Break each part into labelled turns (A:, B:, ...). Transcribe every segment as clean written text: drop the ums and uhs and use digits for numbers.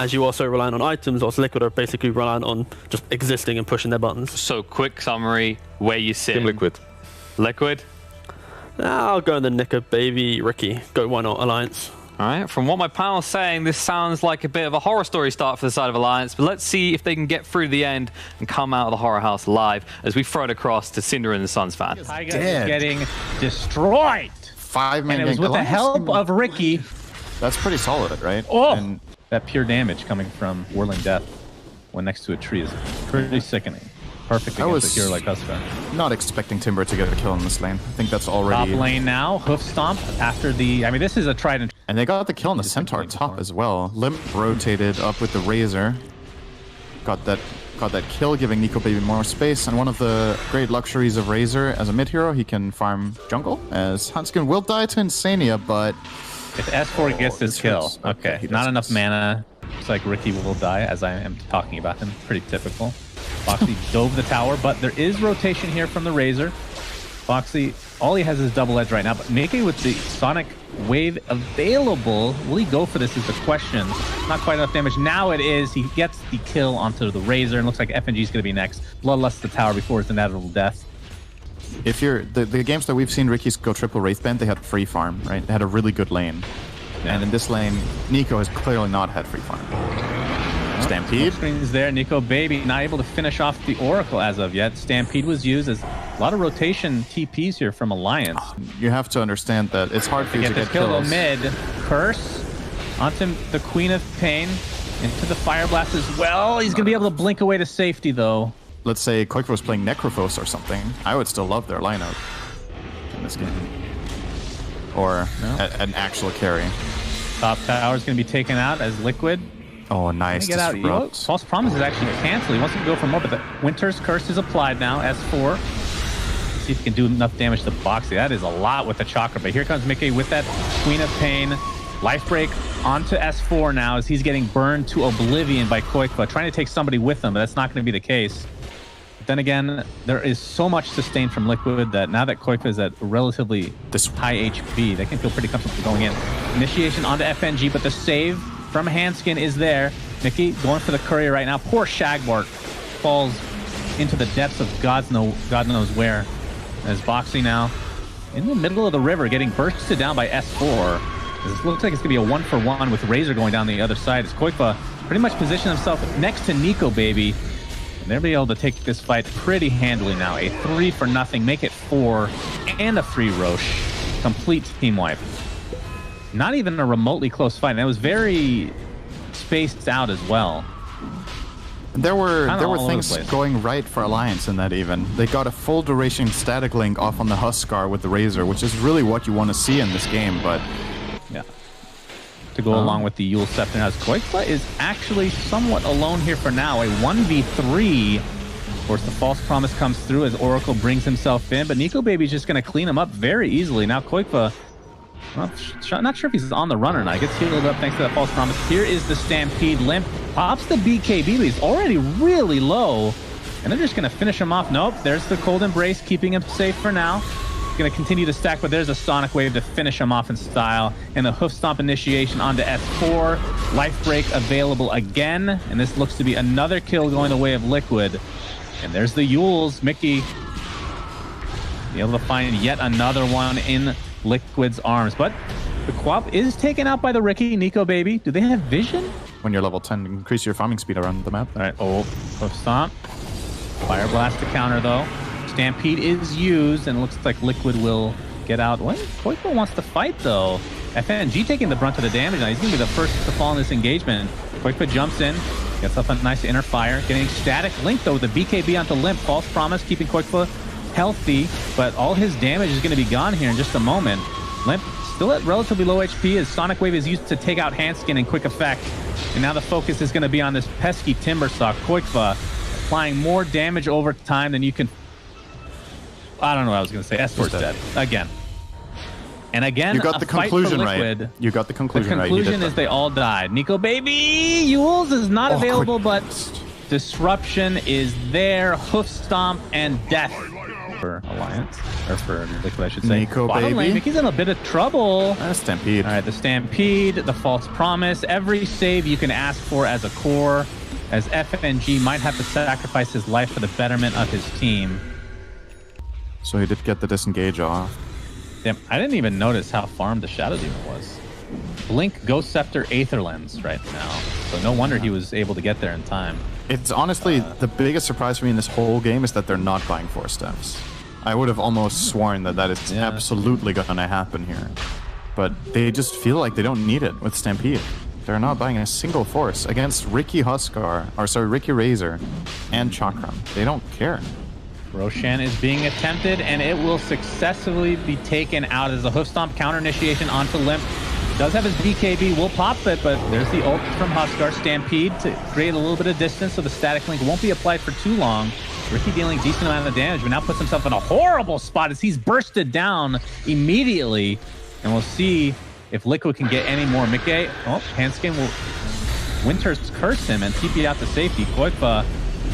A: as you also relying on items, whilst Liquid are basically relying on just existing and pushing their buttons.
B: So quick summary, where you sit.
C: Team Liquid.
B: Liquid?
A: I'll go in the Nico baby Ricky. Go, why not, Alliance.
B: All right, from what my panel's saying, this sounds like a bit of a horror story start for the side of Alliance, but let's see if they can get through to the end and come out of the horror house alive as we throw it across to Cinder and the Suns fan.
D: Tyga is getting destroyed.
E: 5-man
D: and it was with the help of Ricky.
E: That's pretty solid, right?
D: Oh,
E: and
D: that pure damage coming from Whirling Death when next to a tree is pretty sickening. Perfect against a hero like Pushka.
E: Not expecting Timber to get a kill in this lane. I think that's already...
D: Top lane now, Hoof Stomp after the... I mean, this is a tried and...
E: And they got the kill on the Centaur top as well. Limp rotated up with the Razor. Got that kill, giving Nico Baby more space. And one of the great luxuries of Razor as a mid hero, he can farm jungle. As Hanskin will die to Insania, but...
D: If S4 gets this kill, okay, not enough mana. Looks like Ricky will die, as I am talking about him. Pretty typical. Foxy dove the tower, but there is rotation here from the Razor. Foxy, all he has is double edge right now, but making with the Sonic Wave available, will he go for this is the question. Not quite enough damage. Now it is. He gets the kill onto the Razor, and looks like FNG is going to be next. Bloodlust the tower before his inevitable death.
E: If you're the games that we've seen Ricky's go triple Wraithband, they had free farm, right? They had a really good lane. Yeah. And in this lane, Nico has clearly not had free farm. Stampede.
D: Screen's there. Nico Baby not able to finish off the Oracle as of yet. Stampede was used as a lot of rotation TPs here from Alliance.
E: You have to understand that it's hard for you to get
D: kill
E: kills.
D: Mid. Curse onto the Queen of Pain. Into the Fire Blast as well. He's going to be able to blink away to safety though.
E: Let's say Quick was playing Necrophos or something. I would still love their lineup in this game. Or an actual carry.
D: Top tower is going to be taken out as Liquid.
E: Oh, nice.
D: Get out. False Promise is actually canceled. He wants to go for more, but the Winter's Curse is applied now. S4. See if he can do enough damage to Boxy. That is a lot with the Chakra, but here comes Mickey with that Queen of Pain. Life Break onto S4 now as he's getting burned to oblivion by Koikva, trying to take somebody with him, but that's not going to be the case. But then again, there is so much sustain from Liquid that now that Koikva is at relatively high HP, they can feel pretty comfortable going in. Initiation onto FNG, but the save from Hanskin is there. Mickey going for the courier right now. Poor Shagbark falls into the depths of God knows where. As Boxy now in the middle of the river getting bursted down by S4. It looks like it's going to be a 1-for-1 with Razor going down the other side. As Koikva pretty much positioned himself next to Nico Baby. And they'll be able to take this fight pretty handily now. A 3-for-0, make it 4, and a free Roche. Complete team wipe. Not even a remotely close fight. And it was very spaced out as well.
E: There were things going right for Alliance in that even. They got a full duration static link off on the Huskar with the Razor, which is really what you want to see in this game, but...
D: Yeah. To go along with the Yule Scepter as Koikva is actually somewhat alone here for now. A 1v3. Of course, the False Promise comes through as Oracle brings himself in, but Nico Baby's just going to clean him up very easily. Now Koikva... Well, not sure if he's on the run or not. He gets healed up thanks to that False Promise. Here is the Stampede. Limp pops the BKB, but he's already really low. And they're just going to finish him off. Nope, there's the Cold Embrace, keeping him safe for now. He's going to continue to stack, but there's a Sonic Wave to finish him off in style. And the Hoof Stomp initiation onto S4. Life Break available again. And this looks to be another kill going the way of Liquid. And there's the Yules. Mickey be able to find yet another one in Liquid's arms, but the Quap is taken out by the Ricky. Nico Baby, do they have vision?
E: When you're level 10, increase your farming speed around the map.
D: All right, Hoof Stomp. Fire Blast to counter though. Stampede is used and it looks like Liquid will get out. What? Koikva wants to fight though. FNG taking the brunt of the damage now. He's going to be the first to fall in this engagement. Koikva jumps in, gets up a nice inner fire, getting static link though with the BKB onto Limp. False Promise keeping Koikva healthy, but all his damage is going to be gone here in just a moment. Limp still at relatively low HP as Sonic Wave is used to take out Hanskin in quick effect. And now the focus is going to be on this pesky Timberstock. Koikva applying more damage over time than you can... I don't know what I was going to say. S4's dead. Again. And again,
E: you got the conclusion right. You got the conclusion right.
D: The conclusion is they all died. Nico Baby! Yules is not available, but Disruption is there. Hoof Stomp and Death for Alliance, or for Liquid, I should say.
E: Nico,
D: Bottom lane,
E: baby.
D: Mickey's in a bit of trouble.
E: Stampede.
D: All right, the Stampede, the False Promise, every save you can ask for as a core, as FNG might have to sacrifice his life for the betterment of his team.
E: So he did get the disengage off.
D: Damn, I didn't even notice how farmed the Shadow Demon was. Blink, Ghost Scepter, Aether Lens right now. So no wonder he was able to get there in time.
E: It's honestly the biggest surprise for me in this whole game is that they're not buying 4 steps. I would have almost sworn that that is absolutely going to happen here. But they just feel like they don't need it with Stampede. They're not buying a single force against Ricky Huskar, or sorry, Ricky Razor and Chakram. They don't care.
D: Roshan is being attempted, and it will successfully be taken out as a hoof stomp counter initiation onto Limp. Does have his BKB, will pop it, but there's the ult from Huskar. Stampede to create a little bit of distance so the static link won't be applied for too long. Ricky dealing a decent amount of damage, but now puts himself in a horrible spot as he's bursted down immediately. And we'll see if Liquid can get any more. Mickey, Hanskin will Winter's curse him and TP out to safety. Koipa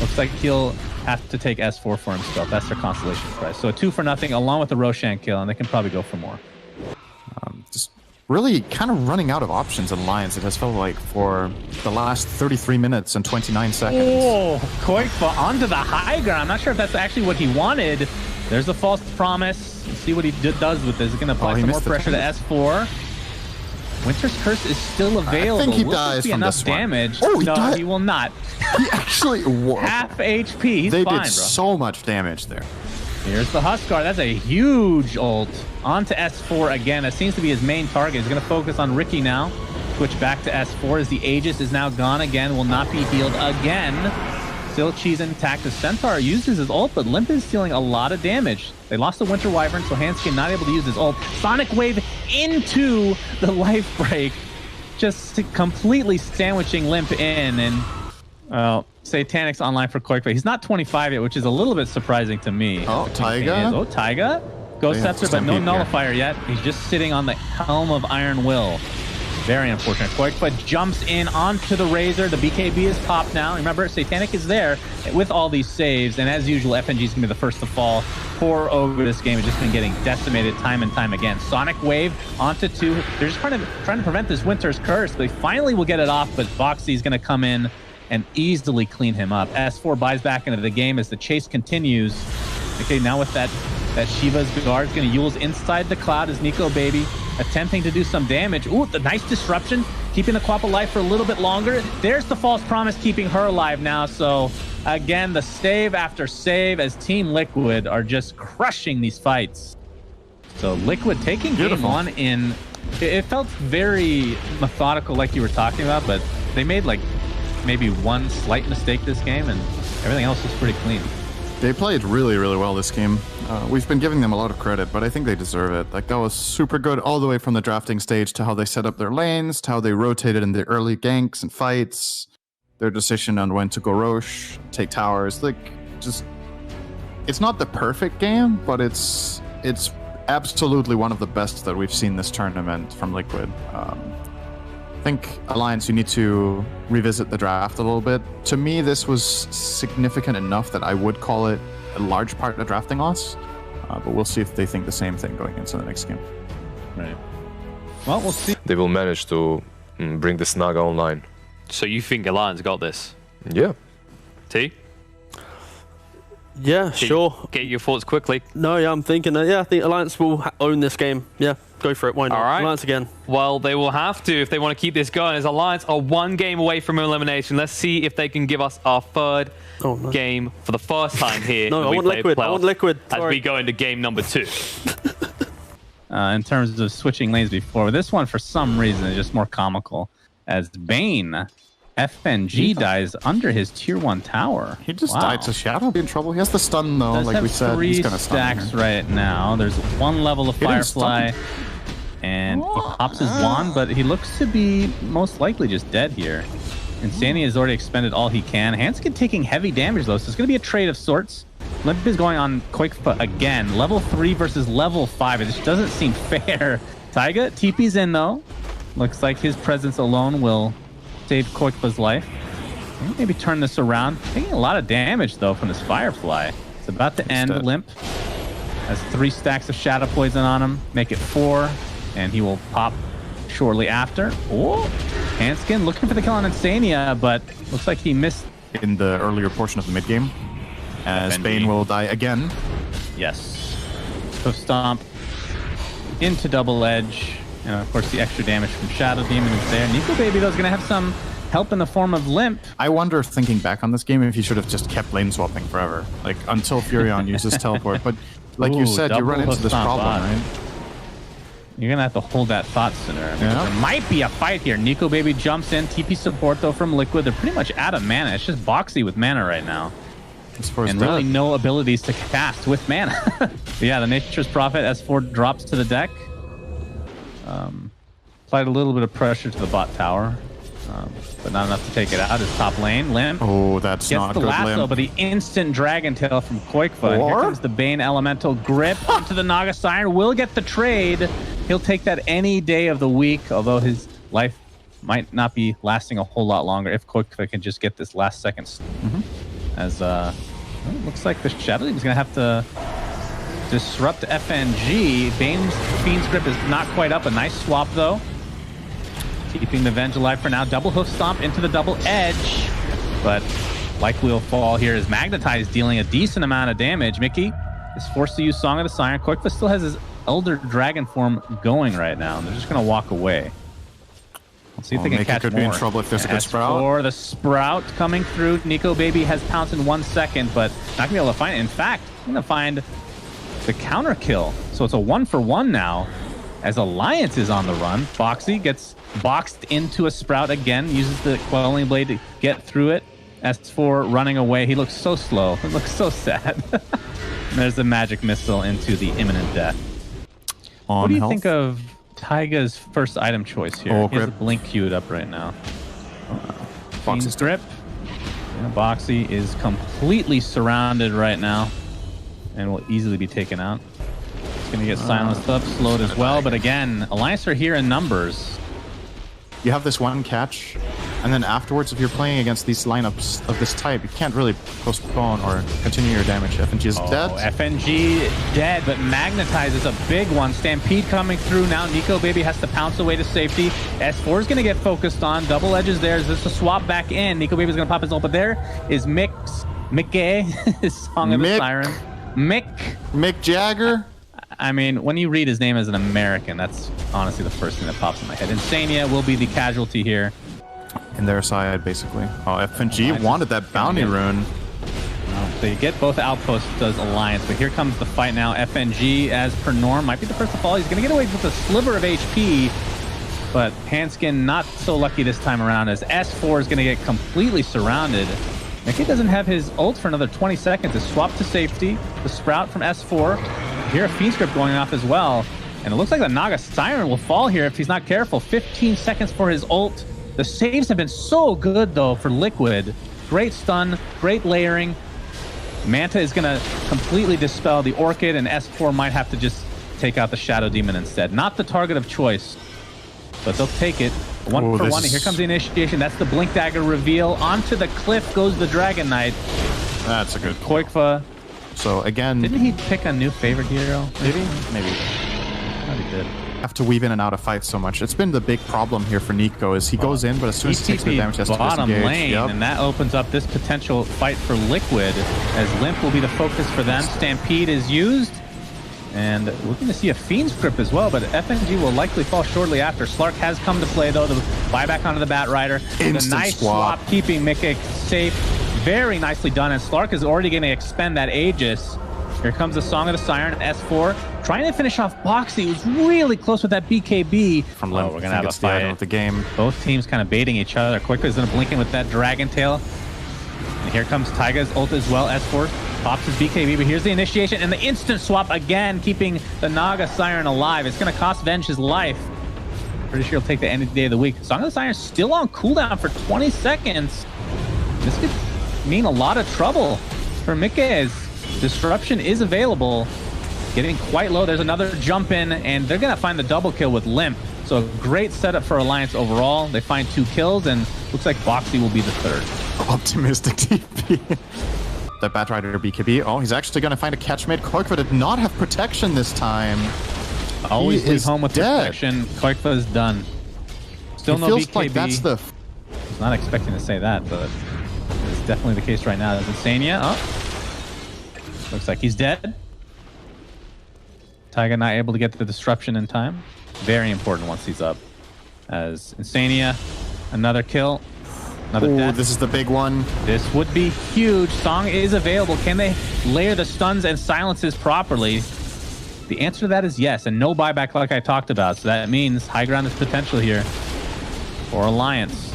D: looks like he'll have to take S4 for himself. That's their consolation prize. So a 2-for-0 along with the Roshan kill, and they can probably go for more.
E: Just really kind of running out of options in Alliance, it has felt like, for the last 33 minutes and 29 seconds.
D: Oh, Koipa onto the high ground. I'm not sure if that's actually what he wanted. There's the False Promise. Let's see what he does with this. He's going to apply some more pressure to S4. Winter's Curse is still available.
E: I think he
D: will
E: dies
D: be
E: from
D: enough
E: this one.
D: damage.
E: Oh, he
D: no,
E: died.
D: he will not.
E: He actually...
D: Half HP. He's
E: they
D: fine,
E: did
D: bro.
E: so much damage there.
D: Here's the Huskar. That's a huge ult. Onto S4 again. That seems to be his main target. He's going to focus on Ricky now. Switch back to S4 as the Aegis is now gone again. Will not be healed again. Still Cheese intact. The Centaur uses his ult, but Limp is dealing a lot of damage. They lost the Winter Wyvern, so Hanskin not able to use his ult. Sonic Wave into the life break. Just completely sandwiching Limp in. And Satanic's online for Koipa. He's not 25 yet, which is a little bit surprising to me.
E: Oh, Taiga?
D: Oh, Taiga? Ghost Scepter, but no nullifier yet. He's just sitting on the helm of Iron Will. Very unfortunate. Koipa jumps in onto the Razor. The BKB is popped now. Remember, Satanic is there with all these saves, and as usual, FNG is going to be the first to fall. Poor Ogre this game has just been getting decimated time and time again. Sonic Wave onto 2. They're just trying to prevent this Winter's Curse. They finally will get it off, but Boxy is going to come in and easily clean him up. S4 buys back into the game as the chase continues. Okay, now with that Shiva's Guard is going to Yule's inside the cloud as Nico Baby attempting to do some damage. Ooh, the nice disruption, keeping the Quap alive for a little bit longer. There's the False Promise keeping her alive now. So again, the save after save as Team Liquid are just crushing these fights. So Liquid taking game 1 in... It felt very methodical like you were talking about, but they made like maybe one slight mistake this game and everything else was pretty clean.
E: They played really, really well this game. We've been giving them a lot of credit, but I think they deserve it. Like, that was super good all the way from the drafting stage to how they set up their lanes, to how they rotated in the early ganks and fights, their decision on when to go Roche, take towers. Like, just... It's not the perfect game, but it's absolutely one of the best that we've seen this tournament from Liquid. I think, Alliance, you need to revisit the draft a little bit. To me, this was significant enough that I would call it a large part of drafting loss. But we'll see if they think the same thing going into the next game.
D: Right. Well, we'll see.
C: They will manage to bring the Snaga online.
B: So you think Alliance got this?
C: Yeah.
B: T?
A: Yeah, sure.
B: Get your thoughts quickly.
A: No, yeah, I'm thinking that, I think Alliance will own this game. Yeah, go for it. Why not?
B: All right.
A: Alliance again.
B: Well, they will have to if they want to keep this going, as Alliance are 1 game away from elimination. Let's see if they can give us our 3rd game for the first time here.
A: No, I want Liquid. I want Liquid.
B: As we go into game number 2.
D: In terms of switching lanes before, this one for some reason is just more comical, as Bane FNG dies under his tier 1 tower.
E: He just died to Shadow. Be in trouble. He has the stun though, like we said. He's gonna stun
D: 3 stacks right now. There's 1 level of Firefly, and he pops his wand, but he looks to be most likely just dead here. Insanity has already expended all he can. Hanskin taking heavy damage though, so it's gonna be a trade of sorts. Limp is going on Koipa again. Level 3 versus level 5. It just doesn't seem fair. Taiga, TP's in though. Looks like his presence alone will save Koipa's life. Maybe turn this around. Taking a lot of damage though from this Firefly. It's about to end. Limp Has 3 stacks of Shadow Poison on him. Make it 4, and he will pop shortly after. Oh, Hanskin looking for the kill on Insania, but looks like he missed
E: in the earlier portion of the mid game, as Bane will die again.
D: Yes. Hoof Stomp into Double Edge, and of course the extra damage from Shadow Demon is there. Nico Baby though is gonna have some help in the form of Limp.
E: I wonder, thinking back on this game, if he should have just kept lane swapping forever, like until Furion uses teleport. But like you said, you run into this problem, right?
D: You're gonna have to hold that thought sooner. I mean, there might be a fight here. Nico Baby jumps in. TP support though from Liquid. They're pretty much out of mana. It's just Boxy with mana right now. And really no abilities to cast with mana. Yeah, the Nature's Prophet S4 drops to the deck. Applied a little bit of pressure to the bot tower, but not enough to take it out. His top lane, Limp.
E: Oh, that's not good,
D: Limp. Gets the lasso,
E: Limp.
D: but the instant Dragon Tail from Koikfa. Here comes the Bane Elemental grip into the Naga Siren. Will get the trade. He'll take that any day of the week, although his life might not be lasting a whole lot longer if Koikfa can just get this last second. As well, it looks like the Shadow Demon's going to have to disrupt FNG. Bane's Fiend's Grip is not quite up. A nice swap, though. Keeping the Venge alive for now. Double Hoof Stomp into the Double Edge. But likely will fall here as Magnetize dealing a decent amount of damage. Mickey is forced to use Song of the Siren. Koikfa still has his Elder Dragon form going right now. They're just going to walk away. Let's see if they can catch
E: could
D: more.
E: Be in trouble if there's a good Sprout.
D: Or the Sprout coming through. Nico Baby has pounced in 1 second, but not going to be able to find it. In fact, I'm going to find the counter kill. So it's a 1-for-1 now as Alliance is on the run. Boxy gets boxed into a Sprout again, uses the Quelling Blade to get through it. S4 running away. He looks so slow. He looks so sad. And there's the Magic Missile into the imminent death. What do you think of Taiga's first item choice here?
E: Oh,
D: he has a Blink queued up right now. Fiend's Grip. Yeah, Boxy is completely surrounded right now and will easily be taken out. It's going to get silenced up, slowed as well. But again, Alliance are here in numbers.
E: You have this one catch, and then afterwards, if you're playing against these lineups of this type, you can't really postpone or continue your damage. FNG is dead.
D: FNG dead, but Magnetize is a big one. Stampede coming through now. Nico Baby has to pounce away to safety. S4 is going to get focused on. Double Edges there. Is this a swap back in? Nico Baby's going to pop his ult, but there is Mick, his Song of the Siren. Mick
E: Jagger.
D: I mean, when you read his name as an American, that's honestly the first thing that pops in my head. Insania will be the casualty here.
E: In their side, basically. Oh, FNG wanted that bounty rune.
D: Well, they get both outposts, does Alliance, but here comes the fight now. FNG, as per norm, might be the first to fall. He's going to get away with a sliver of HP, but Hanskin not so lucky this time around as S4 is going to get completely surrounded. Mickey doesn't have his ult for another 20 seconds. It's swapped to safety. The Sprout from S4. Here a Fiend Script going off as well. And it looks like the Naga Siren will fall here if he's not careful. 15 seconds for his ult. The saves have been so good, though, for Liquid. Great stun, great layering. Manta is going to completely dispel the Orchid, and S4 might have to just take out the Shadow Demon instead. Not the target of choice, but they'll take it. 1-for-1, and here comes the initiation. That's the Blink Dagger reveal. Onto the cliff goes the Dragon Knight.
E: That's a good
D: Koikfa.
E: So again,
D: didn't he pick a new favorite hero?
E: Maybe.
D: Thought he did.
E: Have to weave in and out of fights so much. It's been the big problem here for Nico is he goes in, but as soon as he takes the damage, he has to
D: bottom
E: disengage.
D: lane, and that opens up this potential fight for Liquid, as Limp will be the focus for them. Stampede is used, and we're going to see a Fiend's Grip as well, but FNG will likely fall shortly after. Slark has come to play, though, the buyback onto the Bat Rider. The nice swap, keeping Mickey safe. Very nicely done, and Slark is already going to expend that Aegis. Here comes the Song of the Siren, S4. Trying to finish off Boxy. He was really close with that BKB.
E: From Limp,
D: we're going to have a fight.
E: With the game.
D: Both teams kind of baiting each other. Quickly is going to blink in with that Dragon Tail. And here comes Taiga's ult as well. S4 pops his BKB, but here's the initiation and the instant swap again, keeping the Naga Siren alive. It's going to cost Venge his life. Pretty sure he'll take the end of the day of the week. Song of the Siren still on cooldown for 20 seconds. This could mean a lot of trouble for Mickey. Disruption is available. Getting quite low. There's another jump in, and they're going to find the double kill with Limp. So a great setup for Alliance overall. They find 2 kills, and looks like Boxy will be the 3rd.
E: Optimistic TP. that Batrider BKB. Oh, he's actually going to find a catch mid. Koikva did not have protection this time.
D: Always
E: He
D: leave
E: is
D: home with
E: dead.
D: protection. Koikva is done. Still
E: It
D: no
E: feels
D: BKB.
E: like that's the...
D: I was not expecting to say that, but it's definitely the case right now. There's Insania. Oh. Looks like he's dead. Taiga not able to get the disruption in time. Very important once he's up. As Insania, another kill. Another
E: Oh,
D: death.
E: this is the big one.
D: This would be huge. Song is available. Can they layer the stuns and silences properly? The answer to that is yes, and no buyback like I talked about. So that means high ground is potential here for Alliance.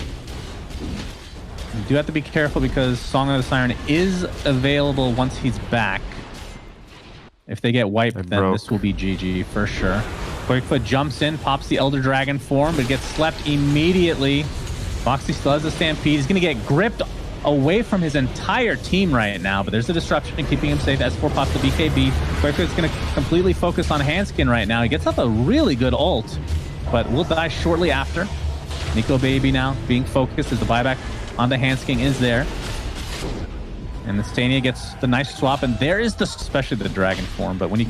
D: You do have to be careful because Song of the Siren is available once he's back. If they get wiped, then
E: broke.
D: this will be GG for sure. Quickfoot jumps in, pops the Elder Dragon form, but gets slept immediately. Foxy still has the Stampede. He's going to get gripped away from his entire team right now, but there's a disruption keeping him safe. S4 pops the BKB. Quickfoot's going to completely focus on Hanskin right now. He gets off a really good ult, but will die shortly after. Nico Baby now being focused as the buyback on the Hanskin is there. And the Stania gets the nice swap, and there is the, especially the Dragon form, but when you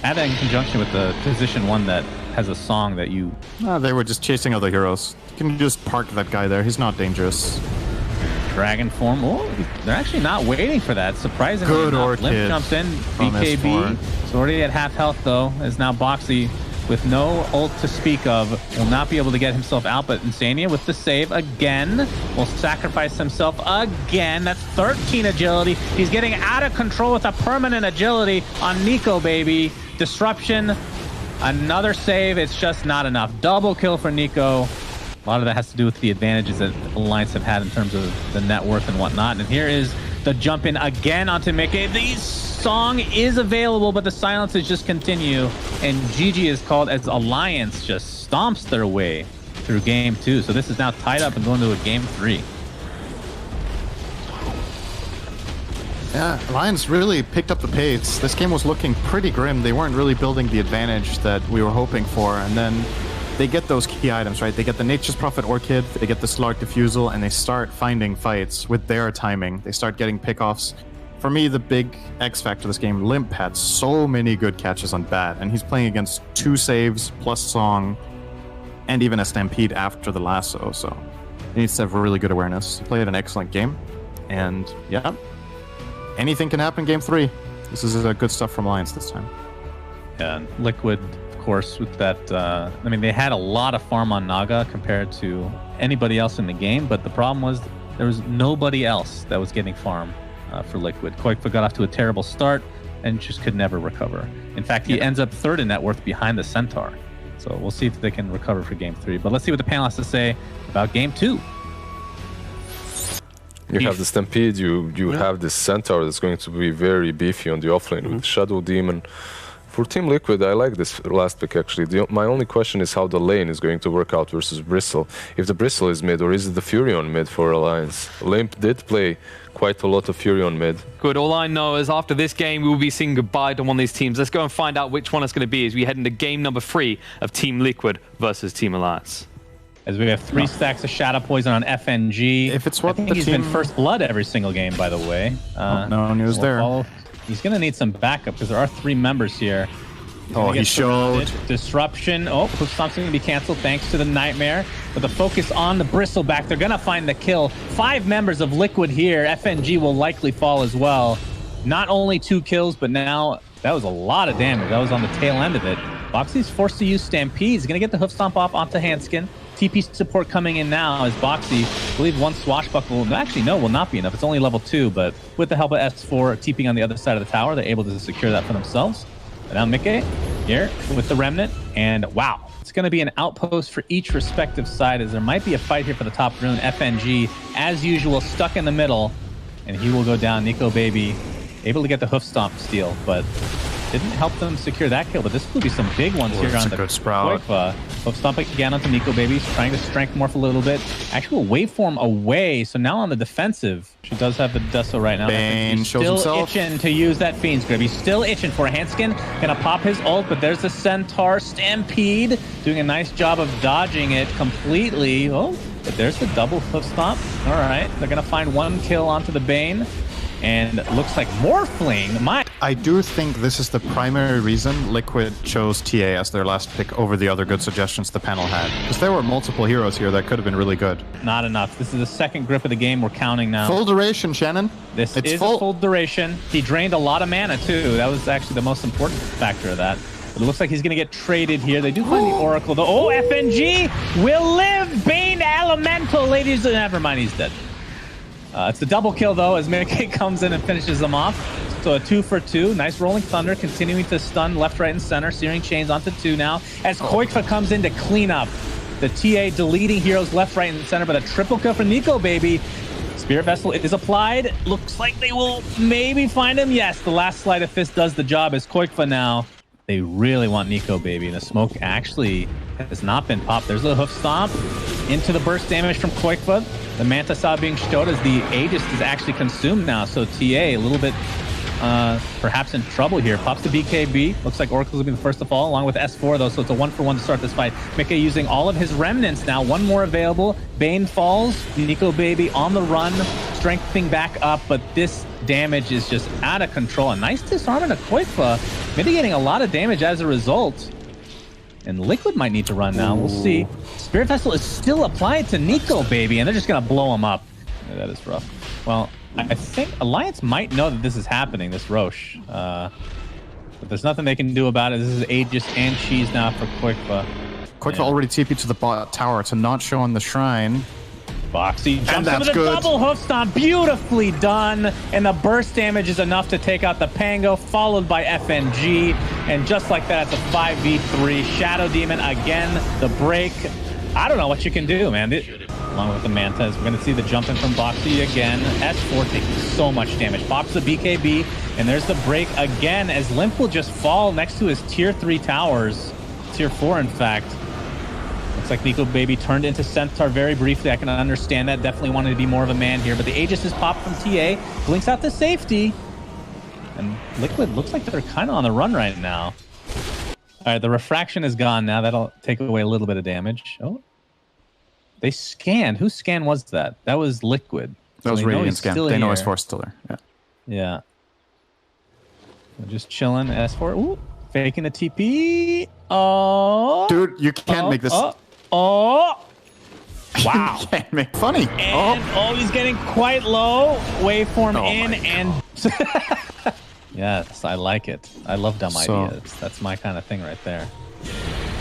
D: add that in conjunction with the position one that has a song that you...
E: They were just chasing other heroes. You can just park that guy there. He's not dangerous.
D: Dragon form. Oh, they're actually not waiting for that. Surprisingly
E: Good
D: enough.
E: Orchid
D: Limp jumps in.
E: from
D: BKB.
E: S4.
D: It's already at half health, though, as now Boxy, with no ult to speak of, will not be able to get himself out, but Insania with the save again will sacrifice himself again. That's 13 agility. He's getting out of control with a permanent agility on Nico Baby. Disruption, another save. It's just not enough. Double kill for Nico. A lot of that has to do with the advantages that Alliance have had in terms of the net worth and whatnot. And here is the jump in again onto Mickey. The song is available, but the silences just continue. And GG is called as Alliance just stomps their way through game 2. So this is now tied up and going to a game 3.
E: Yeah, Alliance really picked up the pace. This game was looking pretty grim. They weren't really building the advantage that we were hoping for. And then they get those key items, right? They get the Nature's Prophet Orchid, they get the Slark Diffusal, and they start finding fights with their timing. They start getting pickoffs. For me, the big X factor of this game, Limp had so many good catches on Bat, and he's playing against 2 saves plus Song, and even a Stampede after the lasso, so he needs to have really good awareness. He played an excellent game, and yeah, anything can happen in game 3. This is good stuff from Alliance this time.
D: Yeah, and Liquid, of course, with that, I mean, they had a lot of farm on Naga compared to anybody else in the game, but the problem was there was nobody else that was getting farm for Liquid. Koikfa got off to a terrible start and just could never recover. In fact, he ends up 3rd in net worth behind the Centaur. So we'll see if they can recover for game 3. But let's see what the panel has to say about game 2.
C: You have the Stampede, you have this Centaur that's going to be very beefy on the offlane with Shadow Demon. For Team Liquid, I like this last pick actually. My only question is how the lane is going to work out versus Bristle. If the Bristle is mid, or is it the Fury on mid for Alliance? Limp did play quite a lot of Fury on mid.
B: Good. All I know is after this game, we will be saying goodbye to one of these teams. Let's go and find out which one it's going to be as we head into game number 3 of Team Liquid versus Team Alliance. As we have 3 stacks of Shadow Poison on FNG.
E: If it's what
D: I think
E: the
D: he's
E: team...
D: been first blood every single game, by the way.
E: No news there.
D: He's going to need some backup because there are 3 members here.
E: Oh, he showed.
D: Disruption. Oh, Hoofstomp's going to be canceled thanks to the Nightmare. But the focus on the Bristleback. They're going to find the kill. 5 members of Liquid here. FNG will likely fall as well. Not only 2 kills, but now that was a lot of damage. That was on the tail end of it. Boxy's forced to use Stampede. He's going to get the Hoofstomp off onto Hanskin. TP support coming in now as Boxy, I believe 1 Swashbuckle, actually no, will not be enough. It's only level 2, but with the help of S4 TPing on the other side of the tower, they're able to secure that for themselves. And now Mickey here with the Remnant, and wow, it's going to be an outpost for each respective side as there might be a fight here for the top rune. FNG, as usual, stuck in the middle, and he will go down. Nico Baby able to get the hoof stomp steal, but didn't help them secure that kill. But this will be some big ones here on the
E: good sprout.
D: Hoof stomp again onto Nico Baby, trying to strength morph a little bit. Actual waveform away, so now on the defensive. She does have the Deso right now.
E: Bane shows
D: still
E: himself.
D: itching to use that Fiend's Grip. He's still itching for a Hanskin. Gonna pop his ult, but there's the Centaur Stampede. Doing a nice job of dodging it completely. Oh, but there's the double hoof stomp. All right, they're gonna find 1 kill onto the Bane. And looks like Morphling might.
E: I do think this is the primary reason Liquid chose TA as their last pick over the other good suggestions the panel had. Because there were multiple heroes here that could have been really good.
D: Not enough. This is the second grip of the game. We're counting now.
E: Full duration, Shannon.
D: It's a full duration. He drained a lot of mana, too. That was actually the most important factor of that. But it looks like he's going to get traded here. They do find the Oracle, though. Oh, FNG will live. Bane Elemental, ladies. Never mind, he's dead. It's the double kill, though, as Mickey comes in and finishes them off. So a 2 for 2. Nice Rolling Thunder, continuing to stun left, right, and center. Searing Chains onto 2 now. As Koikfa comes in to clean up. The TA deleting heroes left, right, and center, but a triple kill for Nico, baby. Spirit Vessel is applied. Looks like they will maybe find him. Yes, the last Sleight of Fist does the job as Koikfa now. They really want Nico, baby. And the smoke actually has not been popped. There's a hoof stomp into the burst damage from Koikfa. The Manta Saw being showed as the Aegis is actually consumed now. So TA a little bit perhaps in trouble here. Pops the BKB. Looks like Oracle's will be the first to fall, along with S4, though. So it's a 1-for-1 to start this fight. Mickey using all of his remnants now. One more available. Bane falls. Nico, baby, on the run. Strengthening back up. But this damage is just out of control. A nice disarmament of Koikfa, mitigating a lot of damage as a result. And Liquid might need to run now. We'll see. Spirit Vessel is still applied to Nico, baby, and they're just going to blow him up. Yeah, that is rough. Well, I think Alliance might know that this is happening, this Roche. But there's nothing they can do about it. This is Aegis and Cheese now for Koikfa.
E: Koikfa already TP'd to the bot tower to not show on the shrine.
D: Boxy jumps into the double hoof stomp. Beautifully done. And the burst damage is enough to take out the Pango, followed by FNG. And just like that, it's a 5v3. Shadow Demon again. The break. I don't know what you can do, man. Along with the Mantas, we're going to see the jump in from Boxy again. S4 taking so much damage. Pops the BKB. And there's the break again as Limp will just fall next to his tier 3 towers. Tier 4, in fact. Looks like Nico, baby, turned into Centaur very briefly. I can understand that. Definitely wanted to be more of a man here. But the Aegis is popped from TA. Blinks out to safety. And Liquid looks like they're kind of on the run right now. All right, the refraction is gone now. That'll take away a little bit of damage. Oh. They scanned. Whose scan was that? That was Liquid.
E: That was Radiant scan. They know S4's still there. Yeah.
D: Yeah. So just chilling. S4. Ooh. Faking the TP. Oh.
E: Dude, you can't make this.
D: Wow.
E: You can't make funny.
D: And he's getting quite low. Waveform in and yes, I like it. I love dumb ideas. That's my kind of thing right there.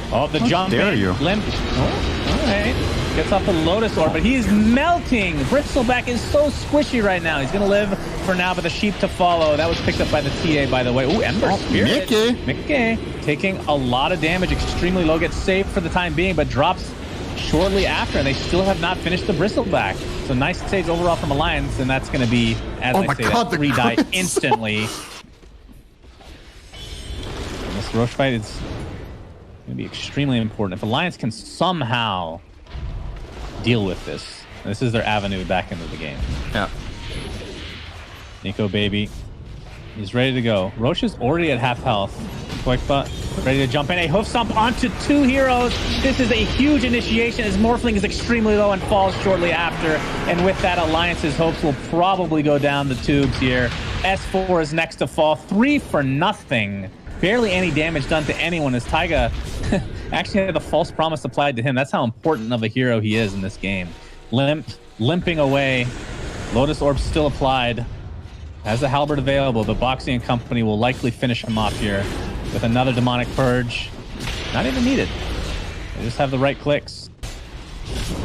D: Oh, the jump in. Limp. Oh, all right. Gets off the Lotus Orb, but he's melting. Bristleback is so squishy right now. He's going to live for now, but the sheep to follow. That was picked up by the TA, by the way. Ooh, Ember Spirit. Mickey taking a lot of damage. Extremely low. Gets saved for the time being, but drops shortly after, and they still have not finished the Bristleback. So nice saves overall from Alliance, and that's going to be, as I say, that 3 die instantly. And this Roche fight is going to be extremely important. If Alliance can somehow deal with this, this is their avenue back into the game.
E: Yeah.
D: Nico, baby, he's ready to go. Roche is already at half health. Koikfa ready to jump in. A hoof stomp onto 2 heroes. This is a huge initiation as Morphling is extremely low and falls shortly after. And with that, Alliance's hopes will probably go down the tubes here. S4 is next to fall. 3 for nothing. Barely any damage done to anyone as Taiga actually had the false promise applied to him. That's how important of a hero he is in this game. Limping away. Lotus Orb still applied. Has the halberd available. The Boxy and company will likely finish him off here with another Demonic Purge. Not even needed. They just have the right clicks.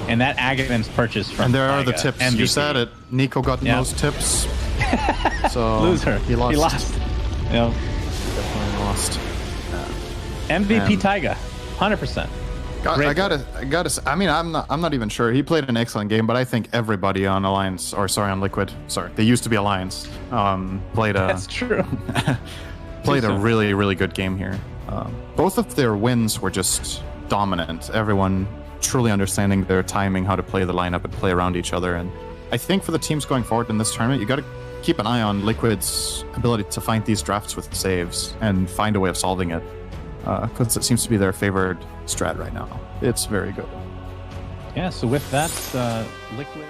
D: And that Aghanim's purchase from
E: And there
D: Taiga,
E: are the tips.
D: MVP.
E: You said it. Nico got most tips. So
D: Loser.
E: He lost.
D: Yep.
E: Definitely lost.
D: MVP Taiga. 100%.
E: I gotta. I mean, I'm not even sure. He played an excellent game, but I think everybody on Alliance, or sorry, on Liquid. Sorry, they used to be Alliance. Played a.
D: That's true.
E: Played a really, really good game here. Both of their wins were just dominant. Everyone truly understanding their timing, how to play the lineup and play around each other. And I think for the teams going forward in this tournament, you got to keep an eye on Liquid's ability to find these drafts with saves and find a way of solving it. Because it seems to be their favored strat right now. It's very good.
D: Yeah, so with that, Liquid...